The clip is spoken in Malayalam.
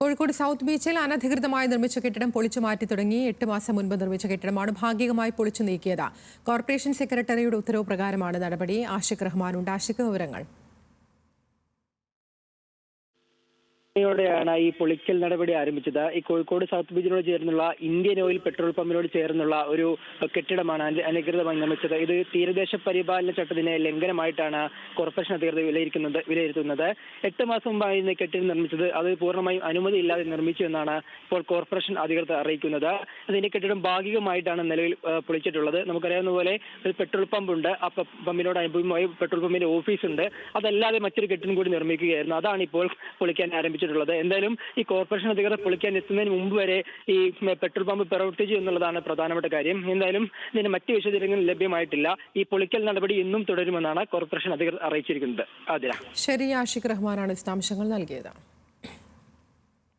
കോഴിക്കോട് സൗത്ത് ബീച്ചിൽ അനധികൃതമായി നിർമ്മിച്ച കെട്ടിടം പൊളിച്ചു മാറ്റി തുടങ്ങി. 8 മാസം മുൻപ് നിർമ്മിച്ച കെട്ടിടമാണ് ഭാഗികമായി പൊളിച്ചു നീക്കിയത്. കോർപ്പറേഷൻ സെക്രട്ടറിയുടെ ഉത്തരവ് പ്രകാരമാണ് നടപടി. ആഷിഖ് റഹ്മാനുണ്ട്. ആഷിഖ്, വിവരങ്ങൾ. ോടെയാണ് ഈ പൊളിക്കൽ നടപടി ആരംഭിച്ചത്. ഈ കോഴിക്കോട് സൗത്ത് ബീച്ചിനോട് ചേർന്നുള്ള ഇന്ത്യൻ ഓയിൽ പെട്രോൾ പമ്പിനോട് ചേർന്നുള്ള ഒരു കെട്ടിടമാണ് അനധികൃതമായി നിർമ്മിച്ചത്. ഇത് തീരദേശ പരിപാലന ചട്ടത്തിന് ലംഘനമായിട്ടാണ് കോർപ്പറേഷൻ അധികൃതർ വിലയിരുത്തുന്നത്. 8 മാസം മുമ്പായിരുന്നു കെട്ടിടം നിർമ്മിച്ചത്. അത് പൂർണ്ണമായും അനുമതി ഇല്ലാതെ നിർമ്മിച്ചു എന്നാണ് ഇപ്പോൾ കോർപ്പറേഷൻ അധികൃതർ അറിയിക്കുന്നത്. അതിന്റെ കെട്ടിടം ഭാഗികമായിട്ടാണ് നിലവിൽ പൊളിച്ചിട്ടുള്ളത്. നമുക്കറിയാവുന്ന പോലെ ഒരു പെട്രോൾ പമ്പ് ഉണ്ട്. ആ പമ്പിനോട് അനുഭവമായി പെട്രോൾ പമ്പിന്റെ ഓഫീസുണ്ട്. അതല്ലാതെ മറ്റൊരു കെട്ടിടം കൂടി നിർമ്മിക്കുകയായിരുന്നു. അതാണ് ഇപ്പോൾ പൊളിക്കാൻ ആരംഭിച്ചത്. എന്തായാലും ഈ കോർപ്പറേഷൻ അധികൃതർ പൊളിക്കാൻ എത്തുന്നതിന് മുമ്പ് വരെ ഈ പെട്രോൾ പമ്പ് പ്രവർത്തിച്ചു എന്നുള്ളതാണ് പ്രധാനപ്പെട്ട കാര്യം. എന്തായാലും ഇതിന് മറ്റ് വിശദീകരണങ്ങൾ ലഭ്യമായിട്ടില്ല. ഈ പൊളിക്കൽ നടപടി ഇന്നും തുടരുമെന്നാണ് കോർപ്പറേഷൻ അധികൃതർ അറിയിച്ചിരിക്കുന്നത്. ശരി, ആഷിഖ് റഹ്മാനാണ് വിശദാംശങ്ങൾ നൽകിയത്.